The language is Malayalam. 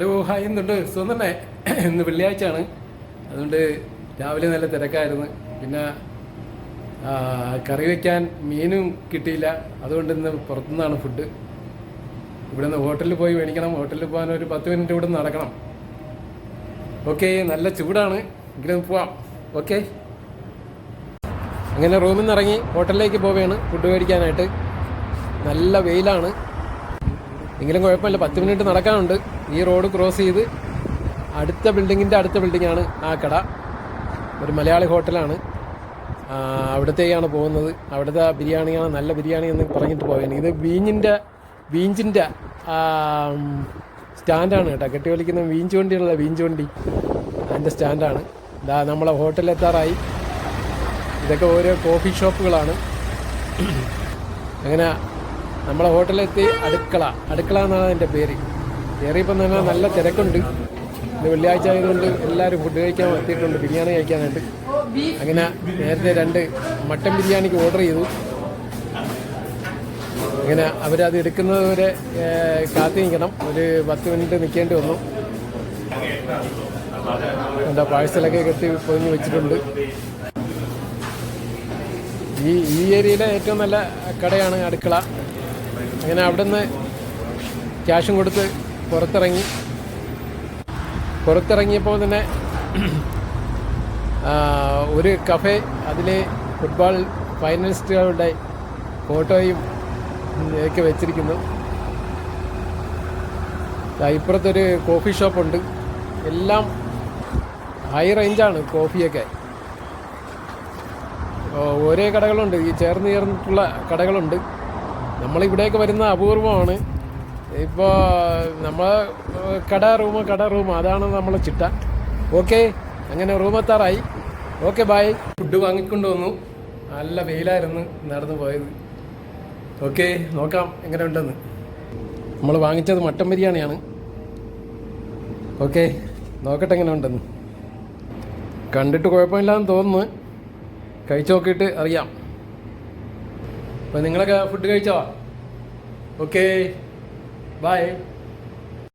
ഹലോ ഹായ് എന്തുണ്ട് സുഖം തന്നെ. ഇന്ന് വെള്ളിയാഴ്ചയാണ്, അതുകൊണ്ട് രാവിലെ നല്ല തിരക്കായിരുന്നു. പിന്നെ കറി വയ്ക്കാൻ മീനും കിട്ടിയില്ല, അതുകൊണ്ട് ഇന്ന് പുറത്തുനിന്നാണ് ഫുഡ്. ഇവിടെ നിന്ന് ഹോട്ടലിൽ പോയി മേടിക്കണം. ഹോട്ടലിൽ പോകാൻ ഒരു 10 മിനിറ്റ് ഇവിടെ നിന്ന് നടക്കണം. ഓക്കെ, നല്ല ചൂടാണ്, എങ്കിലും പോവാം. ഓക്കെ, അങ്ങനെ റൂമിൽ നിന്ന് ഇറങ്ങി ഹോട്ടലിലേക്ക് പോവുകയാണ് ഫുഡ് മേടിക്കാനായിട്ട്. നല്ല വെയിലാണ്, എങ്കിലും കുഴപ്പമില്ല. 10 മിനിറ്റ് നടക്കാനുണ്ട്. ഈ റോഡ് ക്രോസ് ചെയ്ത് അടുത്ത ബിൽഡിങ്ങാണ് ആ കട. ഒരു മലയാളി ഹോട്ടലാണ്, അവിടത്തേക്കാണ് പോകുന്നത്. അവിടുത്തെ ബിരിയാണിയാണ്, നല്ല ബിരിയാണി എന്ന് പറഞ്ഞിട്ട് പോവുകയാണ്. ഇത് ബീഞ്ചിൻ്റെ സ്റ്റാൻഡാണ് കേട്ടോ. കെട്ടിവലിക്കുന്ന വീഞ്ച് വണ്ടി അതിൻ്റെ സ്റ്റാൻഡാണ്. ഇതാ നമ്മളെ ഹോട്ടലിലെത്താറായി. ഇതൊക്കെ ഓരോ കോഫി ഷോപ്പുകളാണ്. അങ്ങനെ നമ്മളെ ഹോട്ടലിലെത്തി. അടുക്കള എന്നാണ് അതിൻ്റെ പേര്. കയറിയപ്പം തന്നെ നല്ല തിരക്കുണ്ട്. ഇന്ന് വെള്ളിയാഴ്ച ആയതുകൊണ്ട് എല്ലാവരും ഫുഡ് കഴിക്കാൻ എത്തിയിട്ടുണ്ട്, ബിരിയാണി കഴിക്കാനായിട്ട്. അങ്ങനെ നേരത്തെ 2 മട്ടൻ ബിരിയാണിക്ക് ഓർഡർ ചെയ്തു. അങ്ങനെ അവരത് എടുക്കുന്നത് വരെ കാത്തു നിൽക്കണം. ഒരു 10 മിനിറ്റ് നിൽക്കേണ്ടി വന്നു. എന്താ പാഴ്സലൊക്കെ കെട്ടി പൊതിഞ്ഞ് വെച്ചിട്ടുണ്ട്. ഈ ഏരിയയിലെ ഏറ്റവും നല്ല കടയാണ് അടുക്കള. അങ്ങനെ അവിടെ നിന്ന് ക്യാഷും കൊടുത്ത് പുറത്തിറങ്ങിയപ്പോൾ തന്നെ ഒരു കഫേ, അതിൽ ഫുട്ബോൾ ഫൈനലിസ്റ്റുകളുടെ ഫോട്ടോയും ഒക്കെ വെച്ചിരിക്കുന്നു. ഇപ്പുറത്തൊരു കോഫി ഷോപ്പുണ്ട്. എല്ലാം ഹൈ റേഞ്ചാണ് കോഫിയൊക്കെ. ഓരോ കടകളുണ്ട്, ഈ ചേർന്നിട്ടുള്ള കടകളുണ്ട്. നമ്മളിവിടെയൊക്കെ വരുന്ന അപൂർവമാണ്. ഇപ്പോൾ നമ്മൾ കട റൂം അതാണ് നമ്മളെ ചിട്ട. ഓക്കെ, അങ്ങനെ റൂമെത്താറായി. Okay, bye. ഫുഡ് വാങ്ങിക്കൊണ്ട് വന്നു. നല്ല വെയിലായിരുന്നു നടന്നു പോയത്. ഓക്കെ, നോക്കാം എങ്ങനെ ഉണ്ടെന്ന്. നമ്മൾ വാങ്ങിച്ചത് മട്ടൻ ബിരിയാണിയാണ്. ഓക്കെ, നോക്കട്ടെ എങ്ങനെ ഉണ്ടെന്ന്. കണ്ടിട്ട് കുഴപ്പമില്ലാന്ന് തോന്നുന്നു. കഴിച്ചു നോക്കിയിട്ട് അറിയാം. അപ്പോൾ നിങ്ങളൊക്കെ ഫുഡ് കഴിച്ചോ? Okay, by.